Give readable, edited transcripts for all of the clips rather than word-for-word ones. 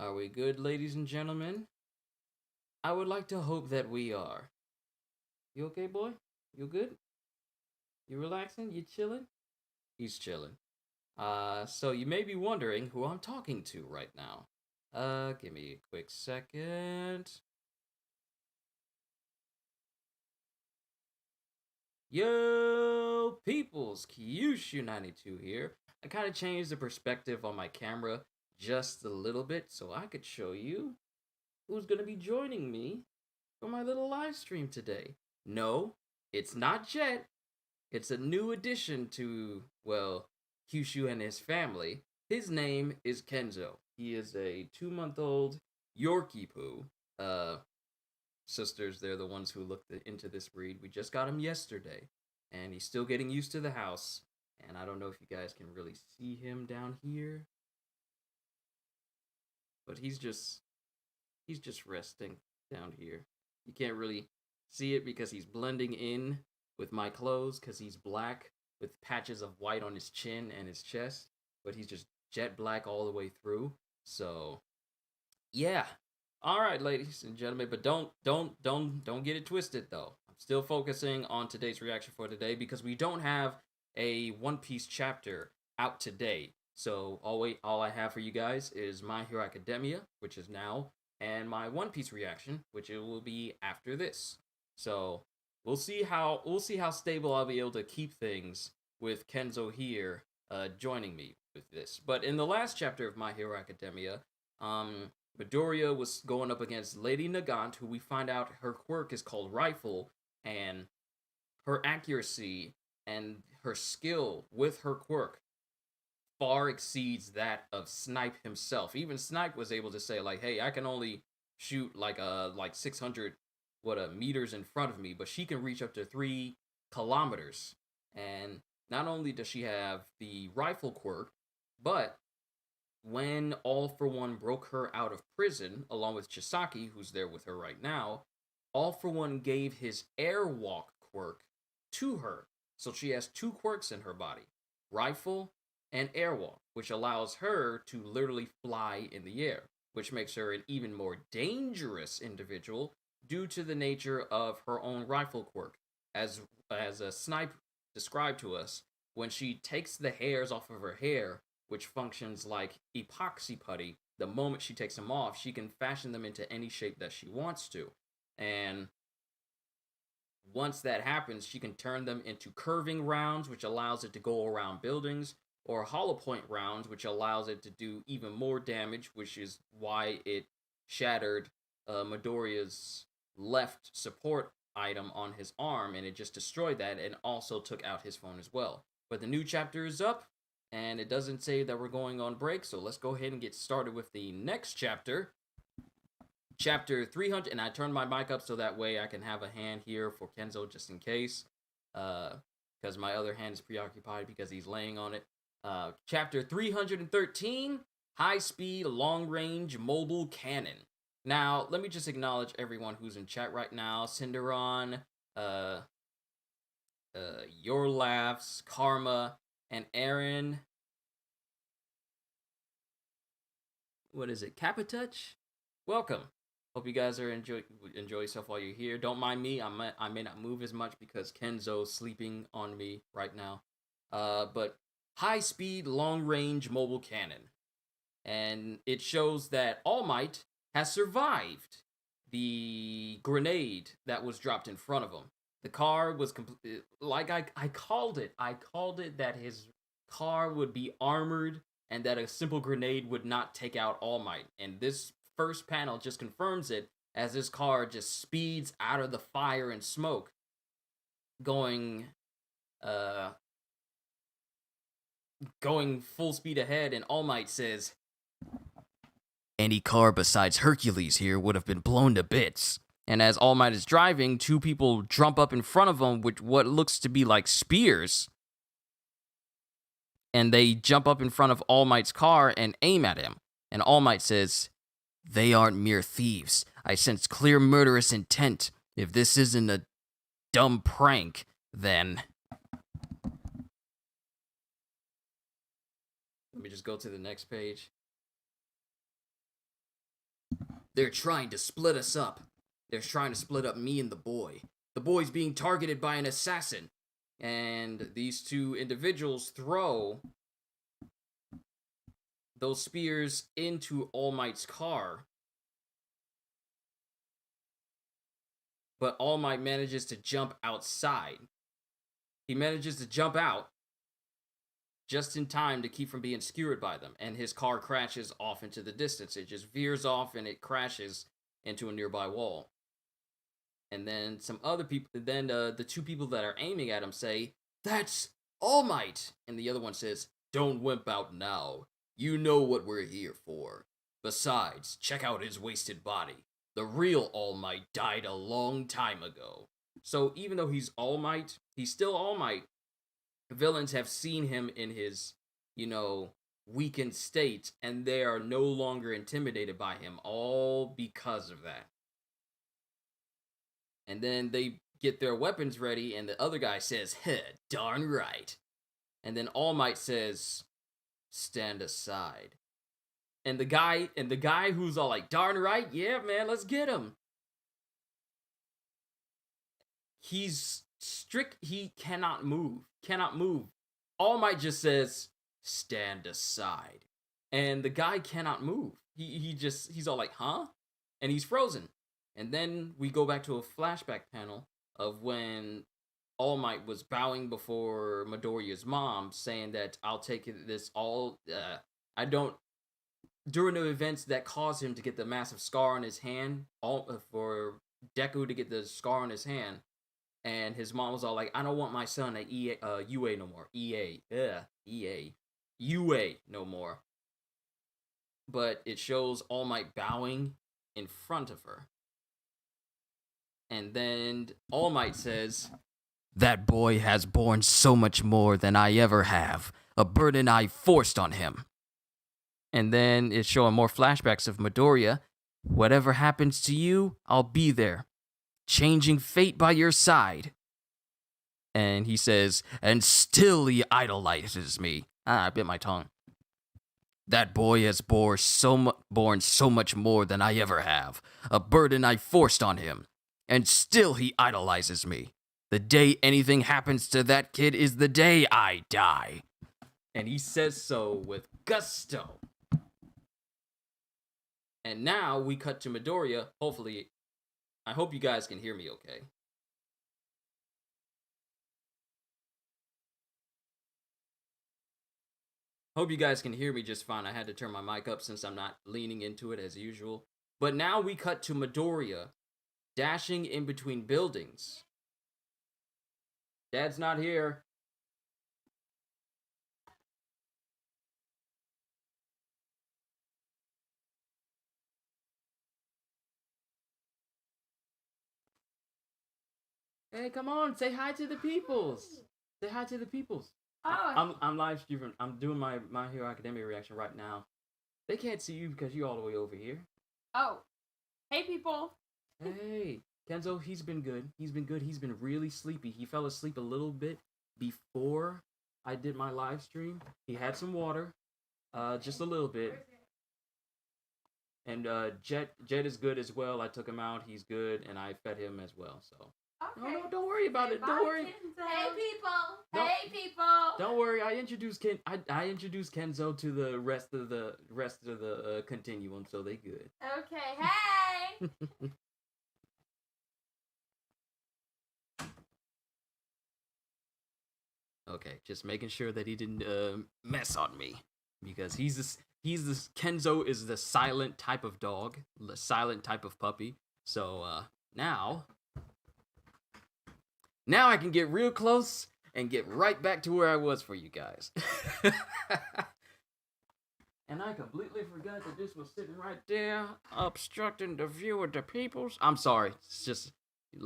Are we good, ladies and gentlemen? I would like to hope that we are. You okay, boy? You good? You relaxing? You chilling? He's chilling. So you may be wondering who I'm talking to right now. Give me a quick second. Yo, peoples, Kyushu92 here. I kind of changed the perspective on my camera just a little bit so I could show you who's gonna be joining me for my little live stream today. No, it's not Jet. It's a new addition to, well, Kyushu and his family. His name is Kenzo. He is a 2-month-old Yorkie Poo. Uh, Sisters, they're the ones who looked into this breed. We just got him yesterday, and he's still getting used to the house. And I don't know if you guys can really see him down here, but he's just resting down here. You can't really see it because he's blending in with my clothes because he's black with patches of white on his chin and his chest, but he's just jet black all the way through. So, yeah. All right, ladies and gentlemen, but don't get it twisted though. I'm still focusing on today's reaction for today because we don't have a One Piece chapter out today. So all I have for you guys is My Hero Academia, which is now, and my One Piece reaction, which it will be after this. So we'll see how stable I'll be able to keep things with Kenzo here joining me with this. But in the last chapter of My Hero Academia, Midoriya was going up against Lady Nagant, who we find out her quirk is called Rifle, and her accuracy and her skill with her quirk far exceeds that of Snipe himself. Even Snipe was able to say like, "Hey, I can only shoot like 600 meters in front of me, but she can reach up to 3 kilometers." And not only does she have the rifle quirk, but when All for One broke her out of prison, along with Chisaki, who's there with her right now, All for One gave his airwalk quirk to her. So she has 2 quirks in her body, rifle and airwalk, which allows her to literally fly in the air, which makes her an even more dangerous individual due to the nature of her own rifle quirk. As a snipe described to us, when she takes the hairs off of her hair, which functions like epoxy putty, the moment she takes them off, she can fashion them into any shape that she wants to. And once that happens, she can turn them into curving rounds, which allows it to go around buildings, or hollow point rounds, which allows it to do even more damage, which is why it shattered Midoriya's left support item on his arm, and it just destroyed that and also took out his phone as well. But the new chapter is up, and it doesn't say that we're going on break, so let's go ahead and get started with the next chapter. Chapter 300, and I turned my mic up so that way I can have a hand here for Kenzo just in case, because my other hand is preoccupied because he's laying on it. Chapter 313, High Speed Long Range Mobile Cannon. Now, let me just acknowledge everyone who's in chat right now. Cinderon, Your Laughs, Karma, and Aaron. What is it? Capitouch? Welcome. Hope you guys are enjoy yourself while you're here. Don't mind me. I may not move as much because Kenzo's sleeping on me right now. But high speed, long range mobile cannon, and it shows that All Might has survived the grenade that was dropped in front of him. The car was like I called it. I called it that his car would be armored and that a simple grenade would not take out All Might. And this first panel just confirms it as this car just speeds out of the fire and smoke, going uh going full speed ahead, and All Might says, "Any car besides Hercules here would have been blown to bits." And as All Might is driving, 2 people jump up in front of him with what looks to be like spears, and they jump up in front of All Might's car and aim at him. And All Might says, "They aren't mere thieves. I sense clear murderous intent. If this isn't a dumb prank, then..." Let me just go to the next page. They're trying to split us up. They're trying to split up me and the boy. The boy's being targeted by an assassin. And these two individuals throw those spears into All Might's car. But All Might manages to jump outside. He manages to jump out just in time to keep from being skewered by them. And his car crashes off into the distance. It just veers off and it crashes into a nearby wall. And then some other people, then the two people that are aiming at him say, "That's All Might!" And the other one says, "Don't wimp out now. You know what we're here for. Besides, check out his wasted body. The real All Might died a long time ago." So even though he's All Might, he's still All Might. Villains have seen him in his, weakened state, and they are no longer intimidated by him, all because of that. And then they get their weapons ready, and the other guy says, "Darn right." And then All Might says, "Stand aside." And the guy who's all like, "Darn right, yeah, man, let's get him." He's strict. He cannot move. All Might just says, "Stand aside." And the guy cannot move. He's all like, "Huh?" And he's frozen. And then we go back to a flashback panel of when All Might was bowing before Midoriya's mom, saying that I'll take this all. I don't. During the events that caused him to get the massive scar on his hand, for Deku to get the scar on his hand, and his mom was all like, "I don't want my son at UA no more. UA no more." But it shows All Might bowing in front of her. And then All Might says, "That boy has borne so much more than I ever have, a burden I forced on him." And then it's showing more flashbacks of Midoriya. "Whatever happens to you, I'll be there, changing fate by your side." And he says, "And still he idolizes me." I bit my tongue. "That boy has borne so much more than I ever have, a burden I forced on him. And still he idolizes me. The day anything happens to that kid is the day I die." And he says so with gusto. And now we cut to Midoriya. Hopefully, I hope you guys can hear me okay. Hope you guys can hear me just fine. I had to turn my mic up since I'm not leaning into it as usual. But now we cut to Midoriya dashing in between buildings. Dad's not here. Hey, come on, say hi to the peoples. Say hi to the peoples. Oh. I'm live streaming. I'm doing my Hero Academia reaction right now. They can't see you because you're all the way over here. Oh. Hey, people. Hey, Kenzo, he's been good. He's been really sleepy. He fell asleep a little bit before I did my live stream. He had some water, just a little bit. And Jet is good as well. I took him out. He's good, and I fed him as well. So Okay. no, don't worry about it. Don't worry. Hey, people. Don't- Hey, people. Don't worry. I introduced Kenzo to the rest of the continuum, so they good. Okay. Hey. Okay, just making sure that he didn't mess on me, because Kenzo is the silent type of dog, the silent type of puppy. So now I can get real close and get right back to where I was for you guys. And I completely forgot that this was sitting right there, obstructing the view of the peoples. I'm sorry, it's just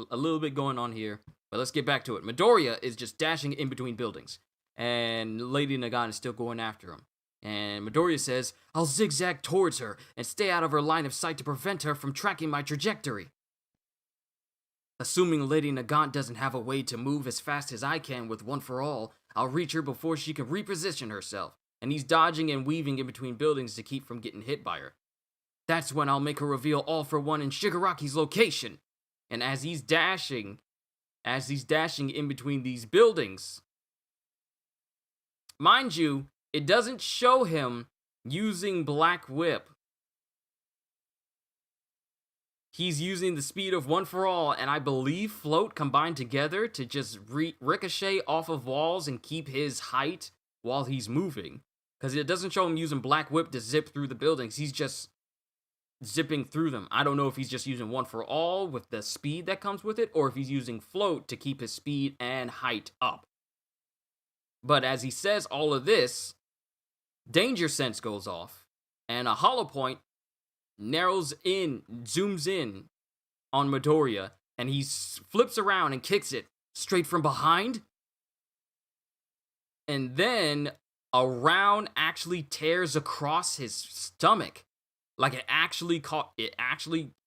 a little bit going on here. But let's get back to it. Midoriya is just dashing in between buildings, and Lady Nagant is still going after him. And Midoriya says, "I'll zigzag towards her and stay out of her line of sight to prevent her from tracking my trajectory. Assuming Lady Nagant doesn't have a way to move as fast as I can with One for All, I'll reach her before she can reposition herself." And he's dodging and weaving in between buildings to keep from getting hit by her. That's when I'll make a reveal all for one in Shigaraki's location. And as he's dashing in between these buildings, mind you, it doesn't show him using Black Whip. He's using the speed of One for All, and I believe Float combined together to just ricochet off of walls and keep his height while he's moving. Because it doesn't show him using Black Whip to zip through the buildings. He's just zipping through them. I don't know if he's just using One for All with the speed that comes with it, or if he's using Float to keep his speed and height up. But as he says all of this, Danger Sense goes off, and a hollow point zooms in on Midoriya, and he flips around and kicks it straight from behind. And then a round actually tears across his stomach. Like it actually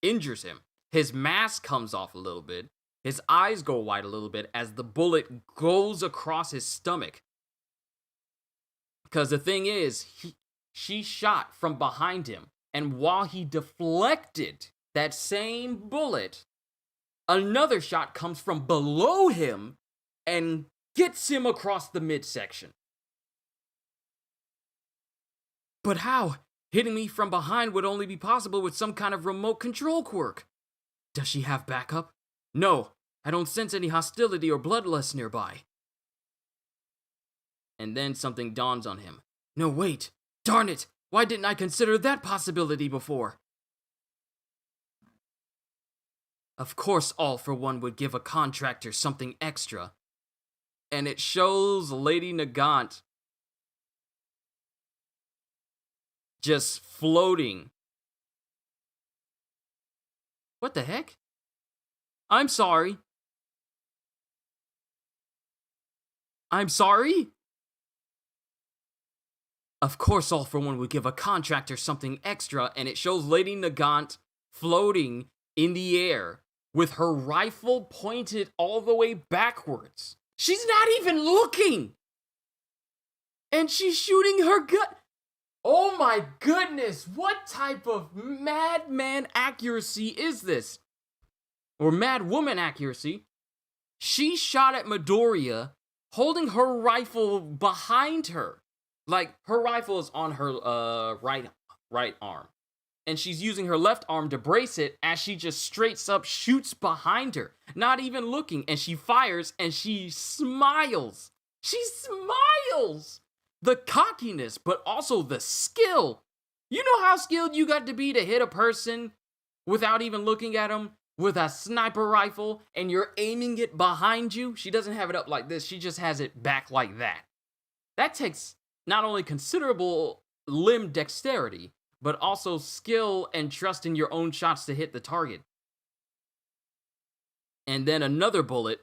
injures him. His mask comes off a little bit. His eyes go wide a little bit as the bullet goes across his stomach. Because the thing is, she shot from behind him. And while he deflected that same bullet, another shot comes from below him and gets him across the midsection. But how? Hitting me from behind would only be possible with some kind of remote control quirk. Does she have backup? No, I don't sense any hostility or bloodlust nearby. And then something dawns on him. No, wait. Darn it! Why didn't I consider that possibility before? Of course, All for One would give a contractor something extra. And it shows Lady Nagant just floating. What the heck? I'm sorry. I'm sorry? Of course, All for One would give a contractor something extra, and it shows Lady Nagant floating in the air with her rifle pointed all the way backwards. She's not even looking! And she's shooting her gun. Oh my goodness, what type of madman accuracy is this? Or mad woman accuracy. She shot at Midoriya holding her rifle behind her. Like, her rifle is on her right arm. And she's using her left arm to brace it as she just straight up shoots behind her. Not even looking. And she fires and she smiles. She smiles! The cockiness, but also the skill. You know how skilled you got to be to hit a person without even looking at them with a sniper rifle and you're aiming it behind you? She doesn't have it up like this. She just has it back like that. That takes not only considerable limb dexterity, but also skill and trust in your own shots to hit the target. And then another bullet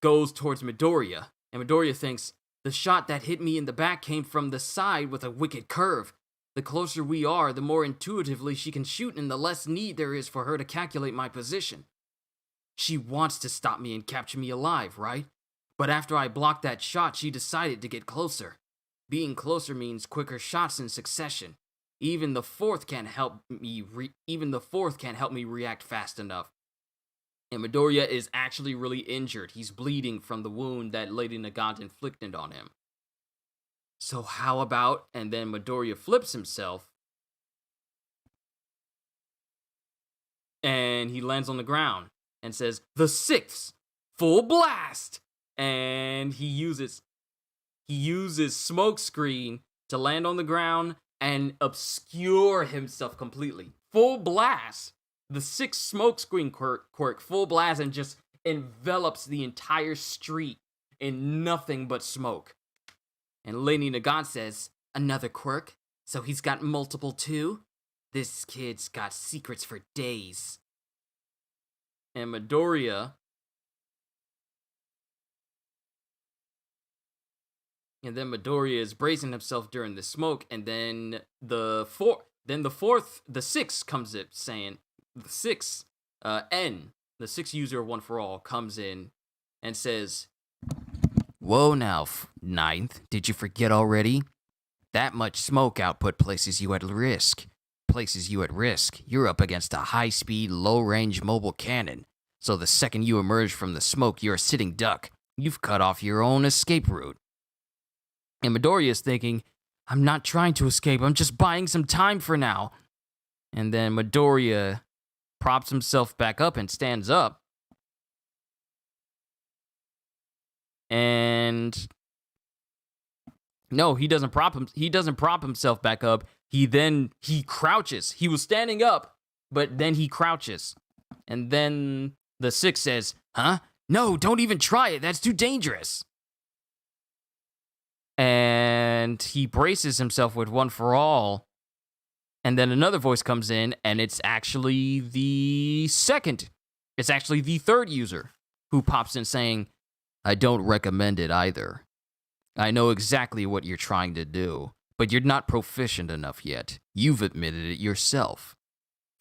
goes towards Midoriya, and Midoriya thinks, the shot that hit me in the back came from the side with a wicked curve. The closer we are, the more intuitively she can shoot and the less need there is for her to calculate my position. She wants to stop me and capture me alive, right? But after I blocked that shot, she decided to get closer. Being closer means quicker shots in succession. Even the fourth can't help me react fast enough. And Midoriya is actually really injured. He's bleeding from the wound that Lady Nagant inflicted on him. So how about, and then Midoriya flips himself, and he lands on the ground and says, the sixth, full blast! And he uses smoke screen to land on the ground and obscure himself completely. Full blast. The sixth smoke screen quirk, full blast, and just envelops the entire street in nothing but smoke. And Lady Nagant says, another quirk? So he's got multiple too? This kid's got secrets for days. And Midoriya is bracing himself during the smoke, and then the sixth comes up saying, the sixth, the sixth user of One for All comes in and says, whoa now, ninth, did you forget already? That much smoke output places you at risk. You're up against a high-speed, low-range mobile cannon. So the second you emerge from the smoke, you're a sitting duck. You've cut off your own escape route. And Midoriya is thinking, I'm not trying to escape, I'm just buying some time for now. And then Midoriya props himself back up and stands up. And no, he doesn't prop himself back up. He crouches. He was standing up, but then he crouches. And then the 6 says, huh? No, don't even try it. That's too dangerous. And he braces himself with One for All. And then another voice comes in, and it's actually the third user who pops in saying, I don't recommend it either. I know exactly what you're trying to do, but you're not proficient enough yet. You've admitted it yourself.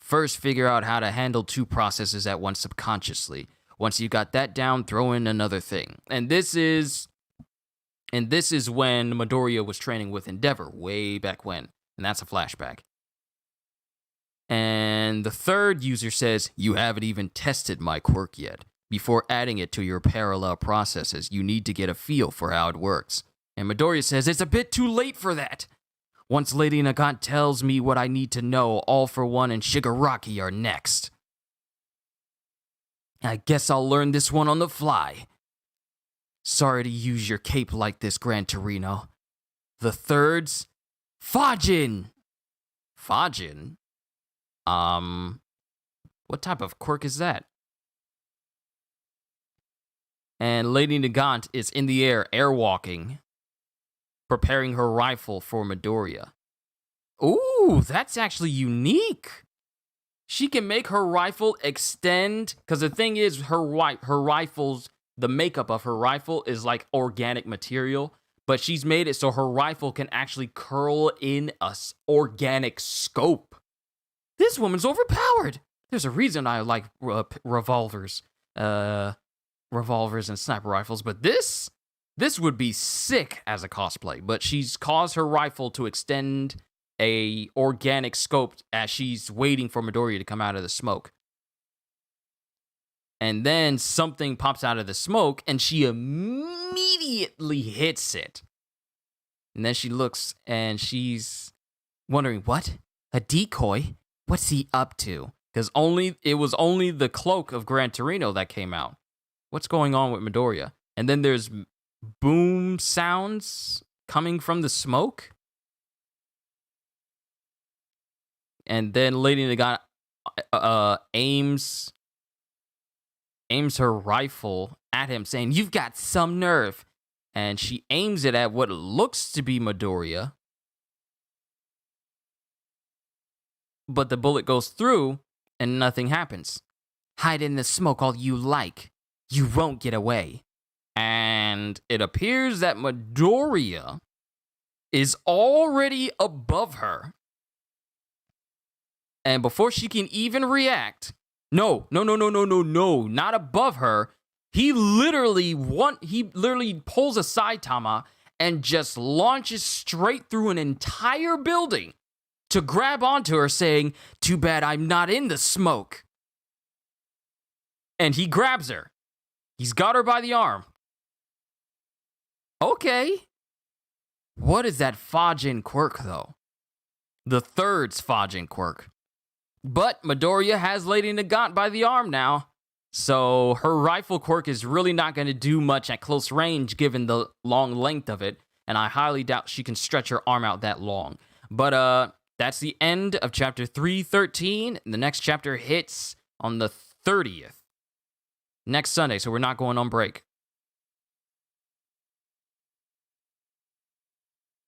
First, figure out how to handle 2 processes at once subconsciously. Once you got that down, throw in another thing. And this is when Midoriya was training with Endeavor, way back when. And that's a flashback. And the third user says, you haven't even tested my quirk yet. Before adding it to your parallel processes, you need to get a feel for how it works. And Midoriya says, it's a bit too late for that. Once Lady Nagant tells me what I need to know, All for One and Shigaraki are next. I guess I'll learn this one on the fly. Sorry to use your cape like this, Gran Torino. The third's Fajin. Fajin? What type of quirk is that? And Lady Nagant is in the air, airwalking, preparing her rifle for Midoriya. Ooh, that's actually unique. She can make her rifle extend, because the thing is, her rifle's, the makeup of her rifle is like organic material, but she's made it so her rifle can actually curl in a organic scope. This woman's overpowered. There's a reason I like revolvers and sniper rifles, but this would be sick as a cosplay. But she's caused her rifle to extend a organic scope as she's waiting for Midoriya to come out of the smoke. And then something pops out of the smoke, and she immediately hits it. And then she looks, and she's wondering, what? A decoy? What's he up to? Because it was only the cloak of Gran Torino that came out. What's going on with Midoriya? And then there's boom sounds coming from the smoke. And then Lady Nagant aims her rifle at him, saying, you've got some nerve. And she aims it at what looks to be Midoriya. But the bullet goes through, and nothing happens. Hide in the smoke all you like. You won't get away. And it appears that Midoriya is already above her. And before she can even react, no, not above her. He literally pulls a Saitama and just launches straight through an entire building to grab onto her, saying, too bad I'm not in the smoke. And he grabs her. He's got her by the arm. Okay. What is that Fajin quirk, though? The third's Fajin quirk. But Midoriya has Lady Nagant by the arm now. So her rifle quirk is really not going to do much at close range given the long length of it. And I highly doubt she can stretch her arm out that long. But that's the end of chapter 313. The next chapter hits on the 30th. Next Sunday, so we're not going on break.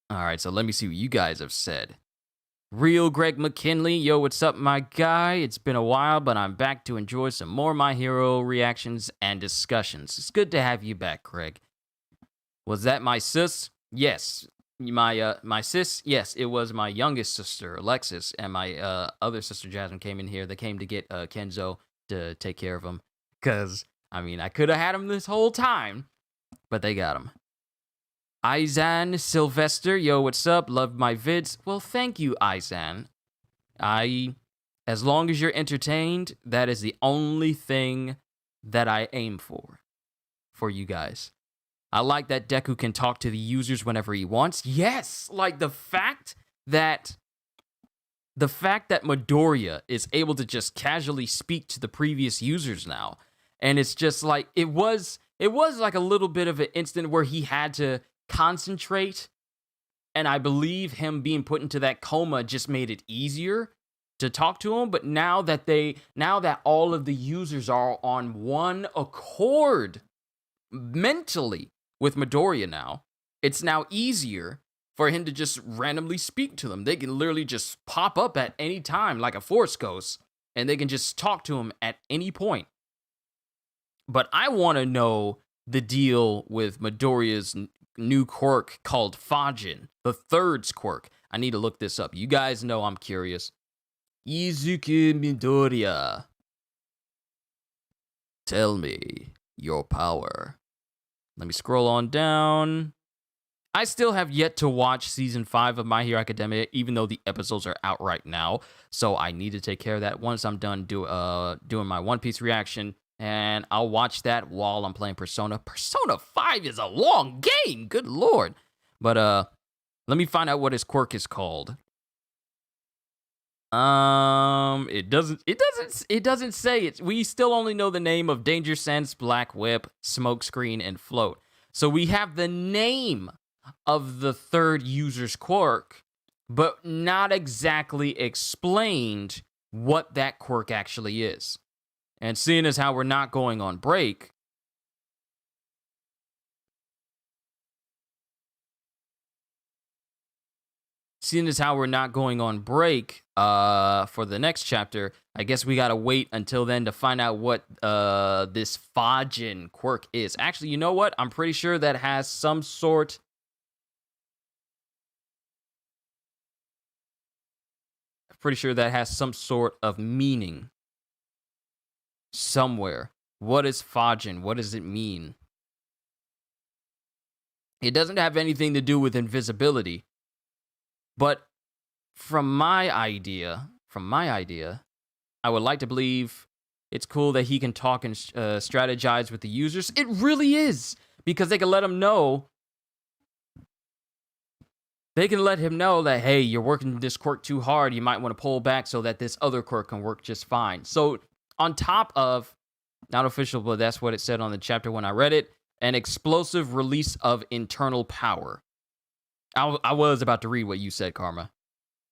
All right, so let me see what you guys have said. Real Greg McKinley, yo, what's up, my guy? It's been a while, but I'm back to enjoy some more My Hero reactions and discussions. It's good to have you back, Greg. Was that my sis? Yes. My sis? Yes, it was my youngest sister, Alexis, and my other sister, Jasmine, came in here. They came to get Kenzo to take care of him. Because, I mean, I could have had him this whole time, but they got him. Izan Sylvester, yo, what's up? Love my vids. Well, thank you, Izan. As long as you're entertained, that is the only thing that I aim for you guys. I like that Deku can talk to the users whenever he wants. Yes, like the fact that Midoriya is able to just casually speak to the previous users now, and it's just like it was like a little bit of an instant where he had to concentrate, and I believe him being put into that coma just made it easier to talk to him. But now that all of the users are on one accord mentally with Midoriya now, it's now easier for him to just randomly speak to them. They can literally just pop up at any time like a Force Ghost, and they can just talk to him at any point. But I want to know the deal with Midoriya's new quirk called Fajin, the third's quirk. I need to look this up. You guys know I'm curious. Izuku Midoriya, tell me your power. Let me scroll on down. I still have yet to watch season 5 of My Hero Academia, even though the episodes are out right now. So I need to take care of that once I'm done doing my One Piece reaction. And I'll watch that while I'm playing Persona. Persona 5 is a long game, good lord. But let me find out what his quirk is called. It doesn't say it. We still only know the name of Danger Sense, Black Whip, Smokescreen, and Float. So we have the name of the third user's quirk, but not exactly explained what that quirk actually is. And seeing as how we're not going on break, for the next chapter, I guess we gotta wait until then to find out what this Fajin quirk is. Actually, you know what? I'm pretty sure that has some sort of meaning somewhere. What is Fajin? What does it mean? It doesn't have anything to do with invisibility. But from my idea, I would like to believe it's cool that he can talk and strategize with the users. It really is, because they can let him know. They can let him know that, hey, you're working this quirk too hard. You might want to pull back so that this other quirk can work just fine. So on top of, not official, but that's what it said on the chapter when I read it, an explosive release of internal power. I was about to read what you said, Karma.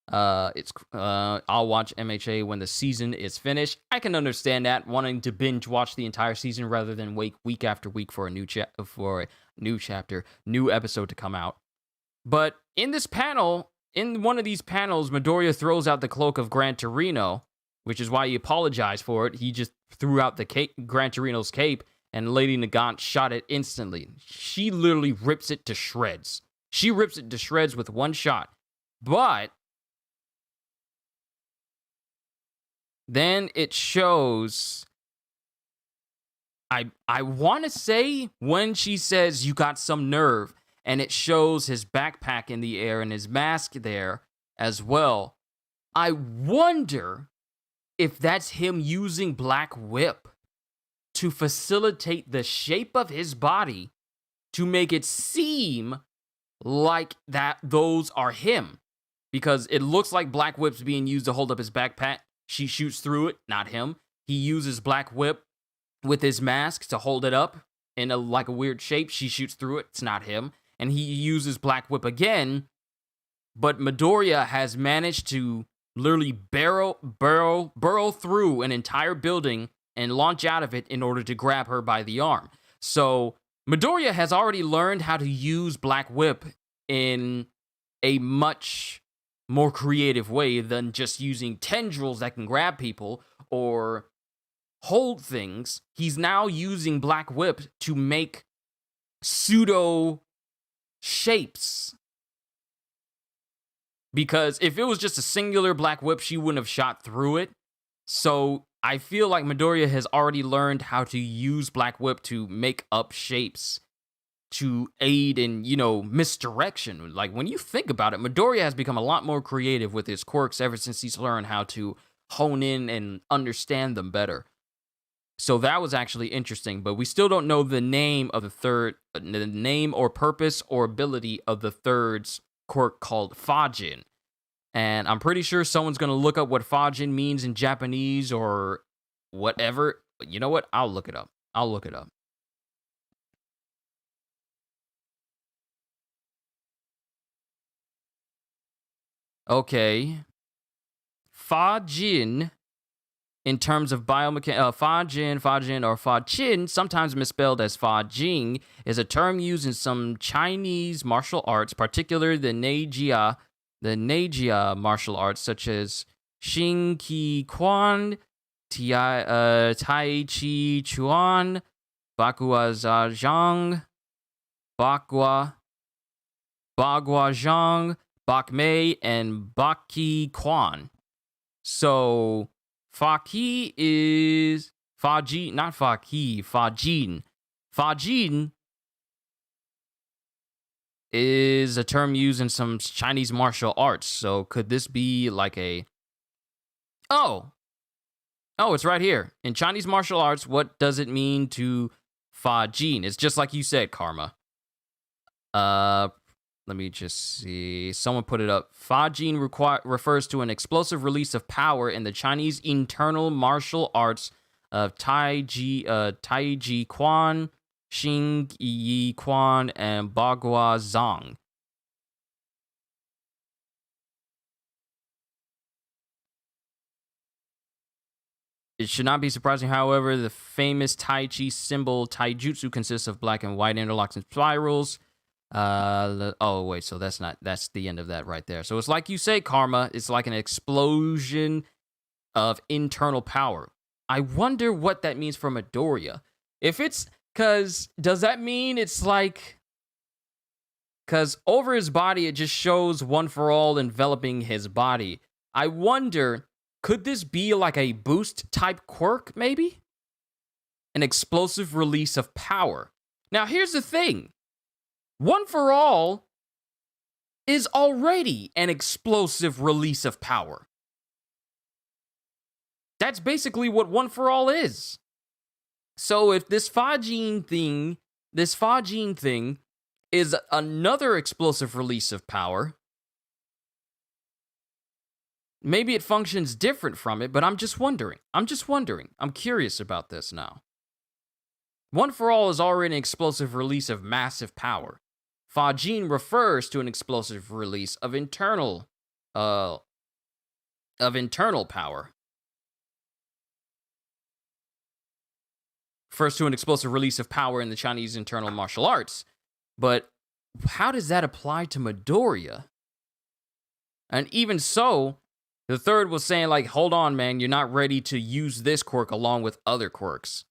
I'll watch MHA when the season is finished. I can understand that, wanting to binge watch the entire season rather than wait week after week for a new chapter, new episode to come out. But in one of these panels, Midoriya throws out the cloak of Gran Torino, which is why he apologized for it. He just threw out the Gran Torino's cape, and Lady Nagant shot it instantly. She literally rips it to shreds. She rips it to shreds with one shot. But then it shows, I want to say when she says, you got some nerve, and it shows his backpack in the air and his mask there as well. I wonder if that's him using Black Whip to facilitate the shape of his body to make it seem like that those are him, because it looks like Black Whip's being used to hold up his backpack. She shoots through it, not him. He uses Black Whip with his mask to hold it up in a weird shape. She shoots through it, it's not him. And he uses Black Whip again, but Midoriya has managed to literally burrow through an entire building and launch out of it in order to grab her by the arm. So Midoriya has already learned how to use Black Whip in a much more creative way than just using tendrils that can grab people or hold things. He's now using Black Whip to make pseudo shapes. Because if it was just a singular Black Whip, she wouldn't have shot through it. So I feel like Midoriya has already learned how to use Black Whip to make up shapes to aid in, misdirection. Like, when you think about it, Midoriya has become a lot more creative with his quirks ever since he's learned how to hone in and understand them better. So that was actually interesting, but we still don't know the name of the name or purpose or ability of the third's quirk called Fajin. And I'm pretty sure someone's going to look up what Fajin means in Japanese or whatever. But you know what? I'll look it up. Okay. Fajin, in terms of biomechanics, Fajin, or Fajin, sometimes misspelled as Fajing, is a term used in some Chinese martial arts, particularly the Neijia martial arts, such as Xing Qi Quan, Tai Chi Chuan, Bagua Zhang, Bagua Zhang, Bak Mei, and Baki Quan. So, Faki is Faji, not Faki, Fajin. Fajin is a term used in some Chinese martial arts. So, could this be like a... Oh, it's right here. In Chinese martial arts, what does it mean to Fajin? It's just like you said, Karma. Let me just see. Someone put it up. Fajin refers to an explosive release of power in the Chinese internal martial arts of Tai Ji Quan, Xing Yi Quan, and Bagua Zhang. It should not be surprising, however, the famous Tai Chi symbol Taijutsu consists of black and white interlocking spirals. So that's the end of that right there. So it's like you say, Karma, it's like an explosion of internal power. I wonder what that means for Midoriya. Does that mean it's like, because over his body, it just shows One for All enveloping his body. I wonder, could this be like a boost type quirk, maybe? An explosive release of power. Now, here's the thing. One for All is already an explosive release of power. That's basically what One for All is. So if this Fajin thing is another explosive release of power, maybe it functions different from it, but I'm just wondering. I'm curious about this now. One for All is already an explosive release of massive power. Fajin refers to an explosive release of internal power. Refers to an explosive release of power in the Chinese internal martial arts. But how does that apply to Midoriya? And even so, the third was saying, like, hold on, man, you're not ready to use this quirk along with other quirks.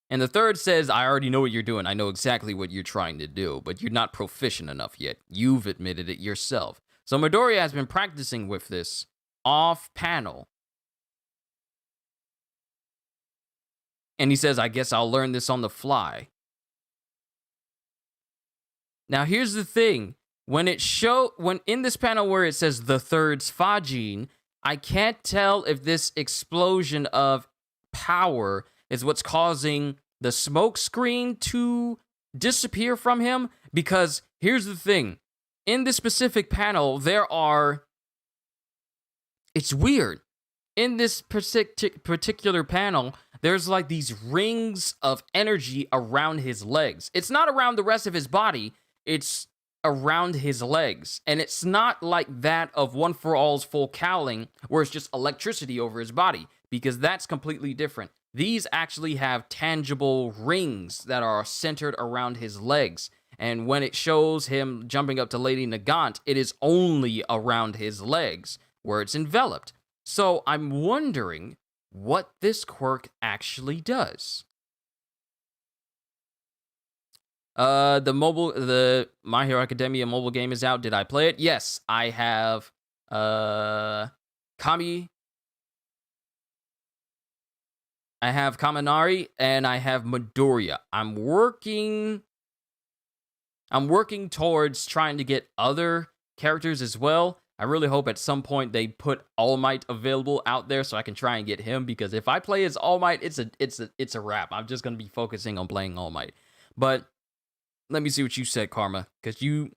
And the third says, I already know what you're doing. I know exactly what you're trying to do, but you're not proficient enough yet. You've admitted it yourself. So Midoriya has been practicing with this off panel. And he says, I guess I'll learn this on the fly. Now, here's the thing. When in this panel where it says the third's Fajin, I can't tell if this explosion of power is what's causing the smoke screen to disappear from him. Because here's the thing. In this specific panel, it's weird. In this particular panel, there's like these rings of energy around his legs. It's not around the rest of his body. It's around his legs. And it's not like that of One for All's full cowling, where it's just electricity over his body, because that's completely different. These actually have tangible rings that are centered around his legs. And when it shows him jumping up to Lady Nagant, it is only around his legs, where it's enveloped. So I'm wondering what this quirk actually does. The My Hero Academia mobile game is out. Did I play it? Yes, I have I have Kaminari, and I have Midoriya. I'm working I'm working towards trying to get other characters as well. I really hope at some point they put All Might available out there so I can try and get him, because if I play as All Might, it's a wrap. I'm just gonna be focusing on playing All Might. But let me see what you said, Karma, because you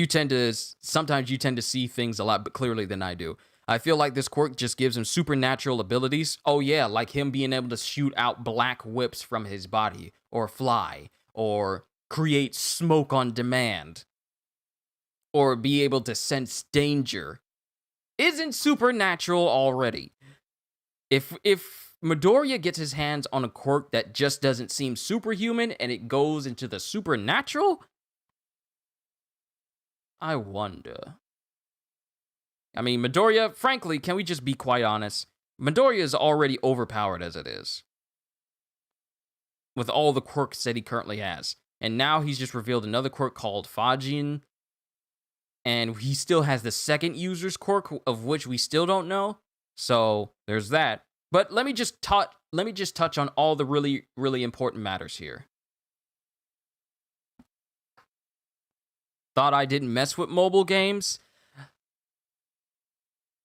tend to sometimes you tend to see things a lot clearly than I do. I feel like this quirk just gives him supernatural abilities. Oh yeah, like him being able to shoot out black whips from his body, or fly, or create smoke on demand, or be able to sense danger. Isn't supernatural already? If Midoriya gets his hands on a quirk that just doesn't seem superhuman and it goes into the supernatural, I wonder. I mean, Midoriya, frankly, can we just be quite honest? Midoriya is already overpowered as it is, with all the quirks that he currently has. And now he's just revealed another quirk called Fajin, and he still has the second user's quirk, of which we still don't know. So there's that. But let me just touch on all the really, really important matters here. Thought I didn't mess with mobile games?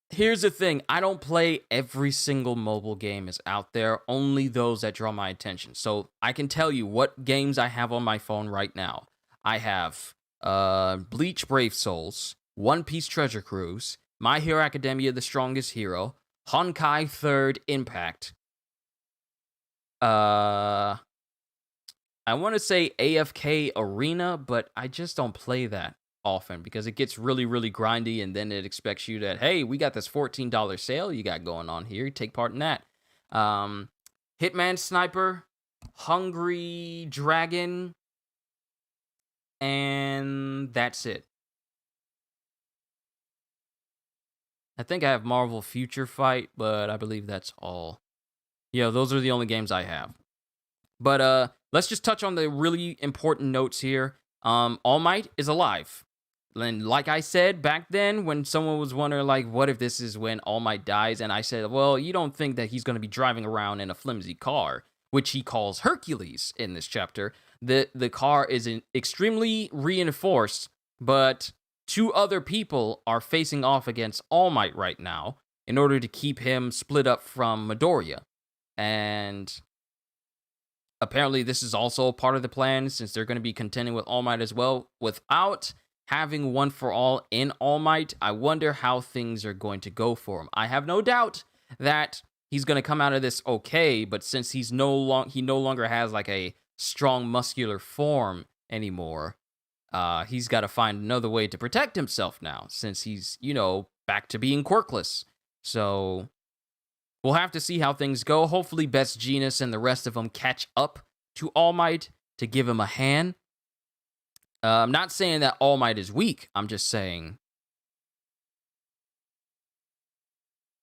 Here's the thing. I don't play every single mobile game is out there, only those that draw my attention. So I can tell you what games I have on my phone right now. I have Bleach Brave Souls, One Piece Treasure Cruise, My Hero Academia The Strongest Hero, Honkai Third Impact. I want to say AFK Arena, but I just don't play that often because it gets really, really grindy, and then it expects you that, hey, we got this $14 sale you got going on here. Take part in that. Hitman Sniper, Hungry Dragon, and that's it. I think I have Marvel Future Fight, but I believe that's all. Yeah, those are the only games I have. But let's just touch on the really important notes here. All Might is alive. And like I said back then, when someone was wondering, like, what if this is when All Might dies? And I said, well, you don't think that he's going to be driving around in a flimsy car, which he calls Hercules in this chapter. The car is extremely reinforced, but 2 other people are facing off against All Might right now in order to keep him split up from Midoriya. And apparently this is also part of the plan, since they're going to be contending with All Might as well. Without having one for all in All Might, I wonder how things are going to go for him. I have no doubt that he's going to come out of this okay, but since he no longer has like a strong muscular form anymore, he's got to find another way to protect himself now, since he's, back to being quirkless. So we'll have to see how things go. Hopefully Best Jeanist and the rest of them catch up to All Might to give him a hand. I'm not saying that All Might is weak. I'm just saying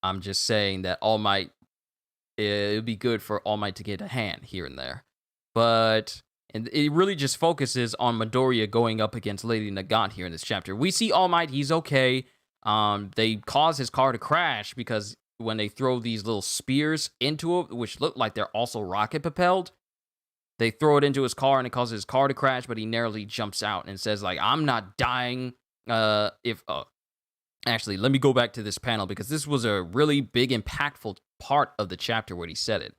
that All Might, it would be good for All Might to get a hand here and there. But it really just focuses on Midoriya going up against Lady Nagant here in this chapter. We see All Might, he's okay. They cause his car to crash because when they throw these little spears into it, which look like they're also rocket propelled, they throw it into his car and it causes his car to crash, but he narrowly jumps out and says, like, I'm not dying. Actually, let me go back to this panel because this was a really big, impactful part of the chapter where he said it.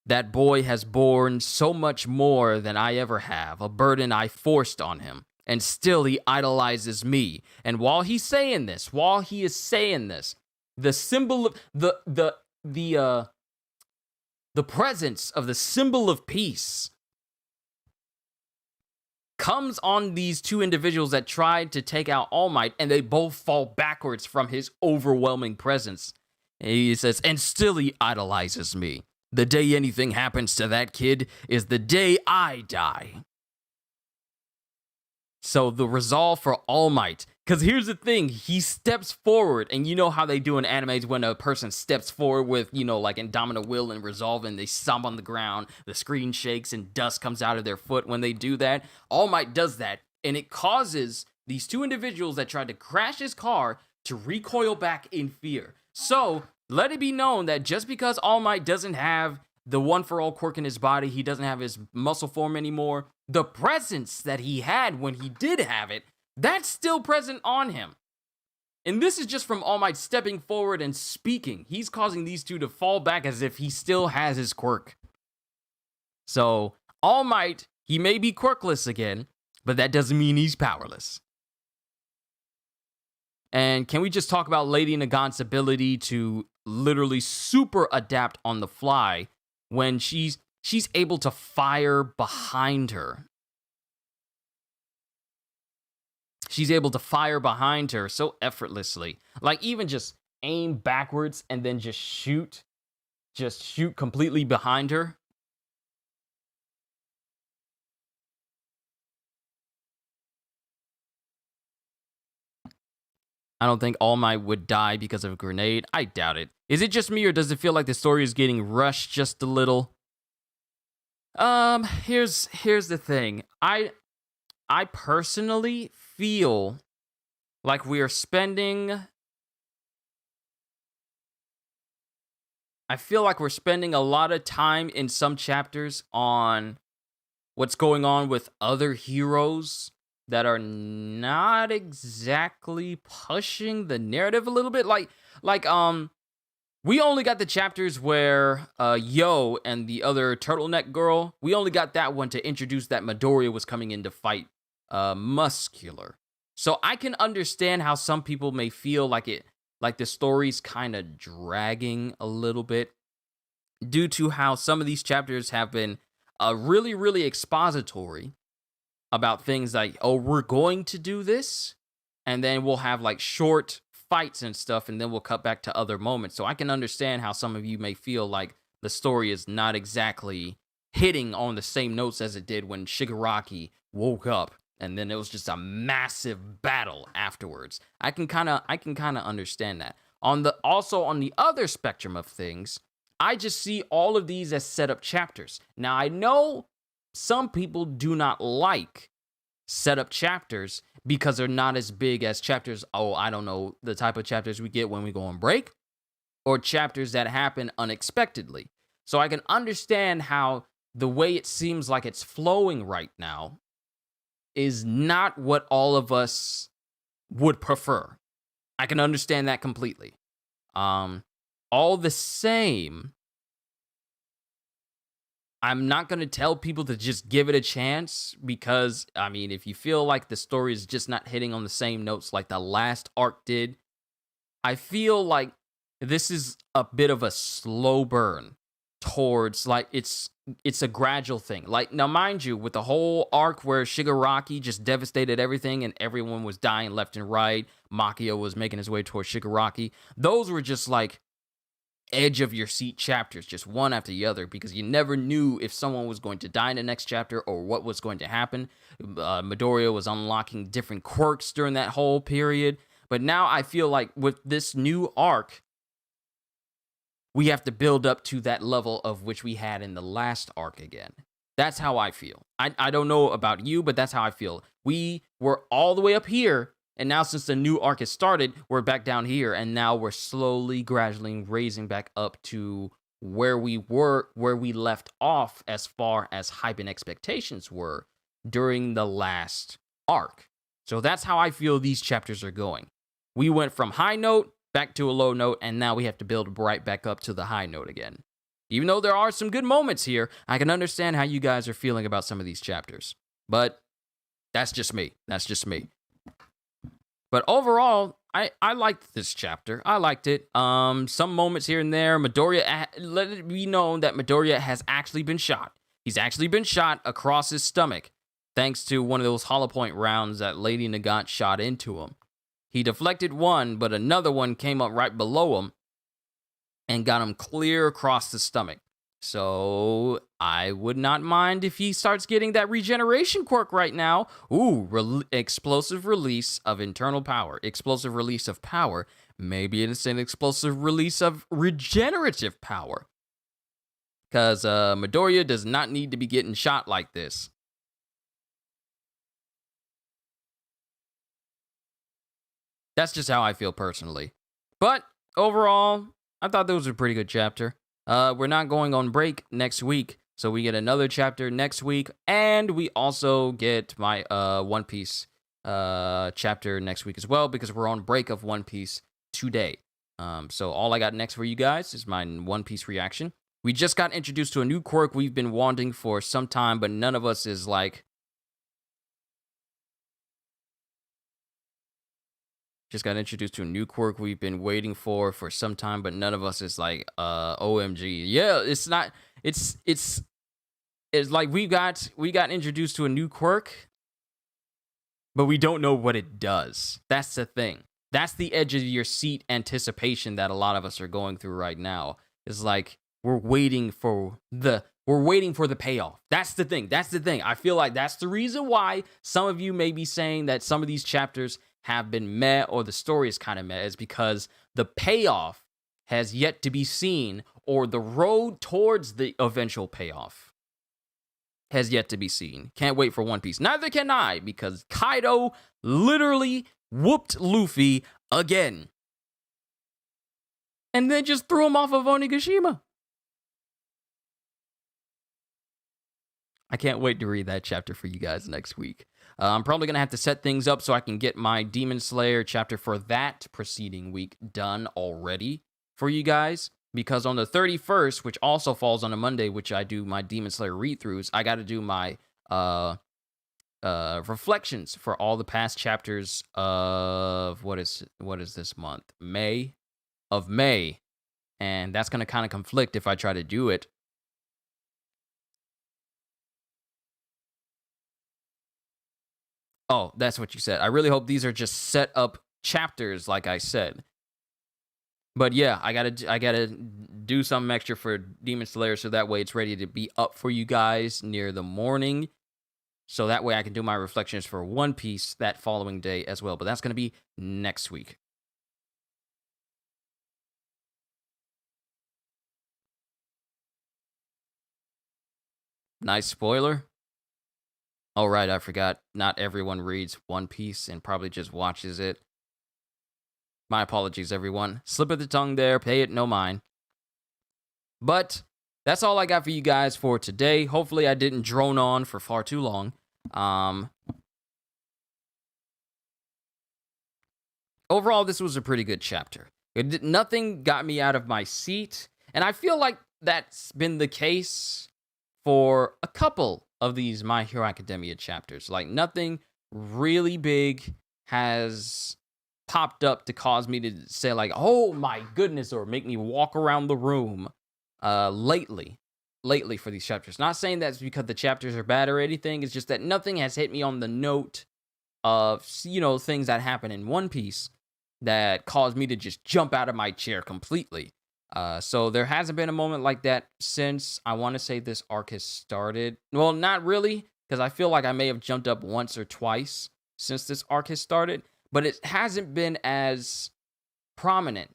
That boy has borne so much more than I ever have, a burden I forced on him, and still he idolizes me. And while he is saying this, the symbol of the presence of the symbol of peace comes on these 2 individuals that tried to take out All Might, and they both fall backwards from his overwhelming presence. And he says, and still he idolizes me. The day anything happens to that kid is the day I die. So the resolve for All Might, because here's the thing, he steps forward, and you know how they do in animes when a person steps forward with, like Indomitable Will and Resolve, and they stomp on the ground, the screen shakes, and dust comes out of their foot when they do that. All Might does that, and it causes these 2 individuals that tried to crash his car to recoil back in fear. So let it be known that just because All Might doesn't have the one for all quirk in his body. He doesn't have his muscle form anymore. The presence that he had when he did have it, that's still present on him. And this is just from All Might stepping forward and speaking. He's causing these two to fall back as if he still has his quirk. So, All Might, he may be quirkless again, but that doesn't mean he's powerless. And can we just talk about Lady Nagant's ability to literally super adapt on the fly when she's able to fire behind her? She's able to fire behind her so effortlessly. Like, even just aim backwards and then just shoot completely behind her. I don't think All Might would die because of a grenade. I doubt it. Is it just me, or does it feel like the story is getting rushed just a little? Here's the thing. I personally feel like we are spending... I feel like we're spending a lot of time in some chapters on what's going on with other heroes that are not exactly pushing the narrative a little bit. Like, we only got the chapters where Yo and the other turtleneck girl, we only got that one to introduce that Midoriya was coming in to fight Muscular. So I can understand how some people may feel like the story's kind of dragging a little bit due to how some of these chapters have been really, really expository about things like, oh, we're going to do this, and then we'll have like short fights and stuff, and then we'll cut back to other moments. So I can understand how some of you may feel like the story is not exactly hitting on the same notes as it did when Shigaraki woke up, and then it was just a massive battle afterwards. I can kind of understand that. On the other spectrum of things, I just see all of these as setup chapters. Now, I know some people do not like setup chapters because they're not as big as chapters, I don't know, the type of chapters we get when we go on break, or chapters that happen unexpectedly. So I can understand how the way it seems like it's flowing right now is not what all of us would prefer. I can understand that completely. All the same, I'm not going to tell people to just give it a chance because, I mean, if you feel like the story is just not hitting on the same notes like the last arc did, I feel like this is a bit of a slow burn towards, like, it's a gradual thing. Like, now, mind you, with the whole arc where Shigaraki just devastated everything and everyone was dying left and right, Makio was making his way towards Shigaraki, those were just, like, edge of your seat chapters, just one after the other, because you never knew if someone was going to die in the next chapter or what was going to happen. Midoriya was unlocking different quirks during that whole period. But now I feel like with this new arc, we have to build up to that level of which we had in the last arc again. That's how I feel. I don't know about you, but that's how I feel. We were all the way up here, and now since the new arc has started, we're back down here, and now we're slowly, gradually raising back up to where we left off as far as hype and expectations were during the last arc. So that's how I feel these chapters are going. We went from high note back to a low note, and now we have to build right back up to the high note again. Even though there are some good moments here, I can understand how you guys are feeling about some of these chapters. But that's just me. But overall, I liked this chapter. I liked it. Some moments here and there, Midoriya, let it be known that Midoriya has actually been shot. He's actually been shot across his stomach, thanks to one of those hollow point rounds that Lady Nagant shot into him. He deflected one, but another one came up right below him and got him clear across the stomach. So I would not mind if he starts getting that regeneration quirk right now. Ooh, explosive release of internal power. Explosive release of power. Maybe it's an explosive release of regenerative power. Because Midoriya does not need to be getting shot like this. That's just how I feel personally. But overall, I thought that was a pretty good chapter. we're not going on break next week. So we get another chapter next week, and we also get my One Piece chapter next week as well, because we're on break of One Piece today. So all I got next for you guys is my One Piece reaction. We just got introduced to a new quirk we've been wanting for some time, but none of us is like... Just got introduced to a new quirk we've been waiting for some time, but none of us is like, OMG. Yeah, it's not... It's like we got introduced to a new quirk, but we don't know what it does. That's the thing. That's the edge of your seat anticipation that a lot of us are going through right now. It's like we're waiting for the payoff. That's the thing. I feel like that's the reason why some of you may be saying that some of these chapters have been meh, or the story is kind of meh, is because the payoff has yet to be seen, or the road towards the eventual payoff has yet to be seen. Can't wait for One Piece. Neither can I, because Kaido literally whooped Luffy again. And then just threw him off of Onigashima. I can't wait to read that chapter for you guys next week. I'm probably going to have to set things up so I can get my Demon Slayer chapter for that preceding week done already for you guys. Because on the 31st, which also falls on a Monday, which I do my Demon Slayer read-throughs, I got to do my reflections for all the past chapters of what is this month? May. And that's going to kind of conflict if I try to do it. Oh, that's what you said. I really hope these are just set up chapters, like I said. But yeah, I gotta do something extra for Demon Slayer, so that way it's ready to be up for you guys near the morning. So that way I can do my reflections for One Piece that following day as well. But that's gonna be next week. Nice spoiler. Oh, right, I forgot. Not everyone reads One Piece and probably just watches it. My apologies, everyone. Slip of the tongue there. Pay it no mind. But that's all I got for you guys for today. Hopefully I didn't drone on for far too long. Overall, this was a pretty good chapter. Nothing got me out of my seat. And I feel like that's been the case for a couple of these My Hero Academia chapters. Like, nothing really big has popped up to cause me to say, like, oh my goodness, or make me walk around the room lately for these chapters. Not saying that's because the chapters are bad or anything. It's just that nothing has hit me on the note of, you know, things that happen in One Piece that caused me to just jump out of my chair completely. So there hasn't been a moment like that since, I want to say, this arc has started. Well, not really, because I feel like I may have jumped up once or twice since this arc has started, but it hasn't been as prominent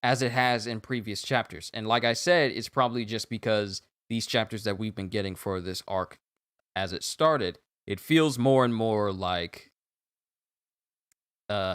as it has in previous chapters. And like I said, it's probably just because these chapters that we've been getting for this arc as it started, it feels more and more like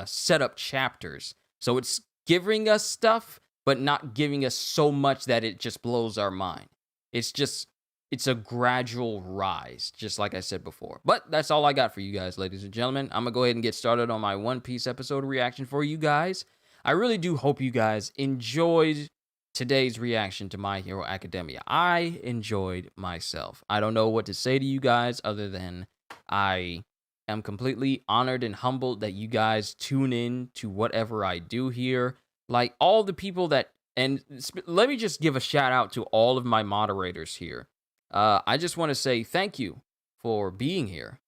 setup chapters. So it's giving us stuff, but not giving us so much that it just blows our mind. It's a gradual rise, just like I said before. But that's all I got for you guys, ladies and gentlemen. I'm going to go ahead and get started on my One Piece episode reaction for you guys. I really do hope you guys enjoyed today's reaction to My Hero Academia. I enjoyed myself. I don't know what to say to you guys other than I am completely honored and humbled that you guys tune in to whatever I do here. Like, all the people that, and let me just give a shout out to all of my moderators here. I just want to say thank you for being here.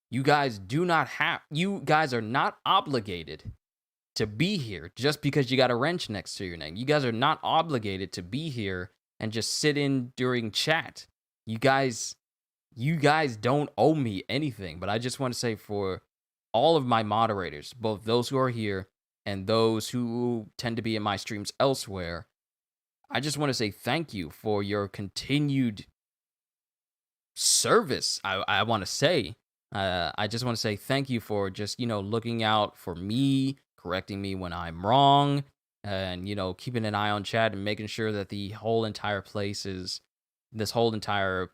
You guys are not obligated to be here just because you got a wrench next to your name. You guys are not obligated to be here and just sit in during chat. You guys don't owe me anything, but I just want to say, for all of my moderators, both those who are here and those who tend to be in my streams elsewhere, I just want to say thank you for your continued service. I want to say, I just want to say thank you for just, looking out for me, correcting me when I'm wrong, and, keeping an eye on chat and making sure that the whole entire place is this whole entire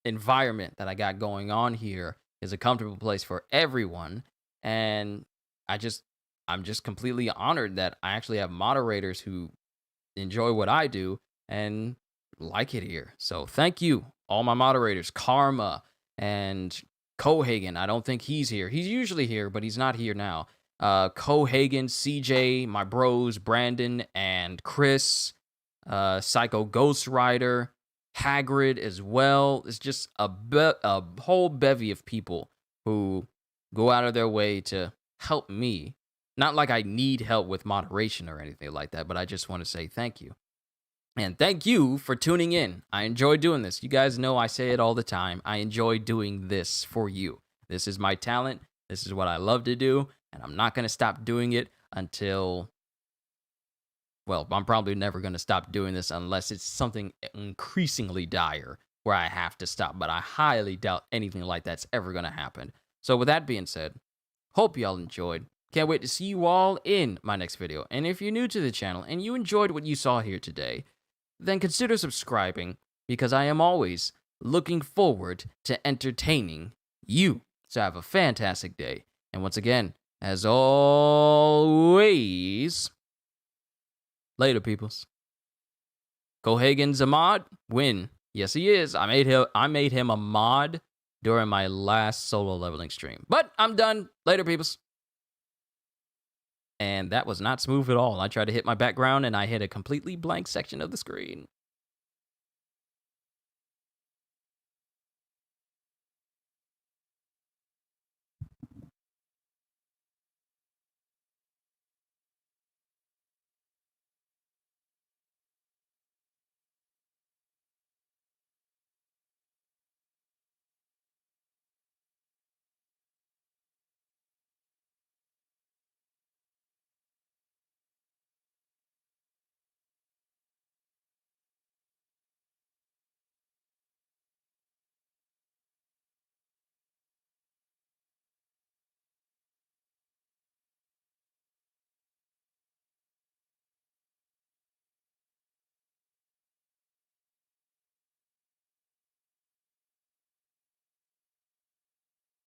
environment that I got going on here is a comfortable place for everyone. And I just I'm just completely honored that I actually have moderators who enjoy what I do and like it here. So thank you, all my moderators, Karma and Cohagen. I don't think he's here. He's usually here, but he's not here now. Cohagen, CJ, my bros, Brandon and Chris, Psycho Ghost Rider, Hagrid as well. It's just a whole bevy of people who go out of their way to help me. Not like I need help with moderation or anything like that, but I just want to say thank you. And thank you for tuning in. I enjoy doing this. You guys know I say it all the time. I enjoy doing this for you. This is my talent. This is what I love to do. And I'm not going to stop doing it until... Well, I'm probably never going to stop doing this unless it's something increasingly dire where I have to stop. But I highly doubt anything like that's ever going to happen. So with that being said, hope y'all enjoyed. Can't wait to see you all in my next video. And if you're new to the channel and you enjoyed what you saw here today, then consider subscribing because I am always looking forward to entertaining you. So have a fantastic day. And once again, as always, later, peoples. Cohagen's a mod? Win. Yes, he is. I made him a mod during my last solo leveling stream. But I'm done. Later, peoples. And that was not smooth at all. I tried to hit my background and I hit a completely blank section of the screen.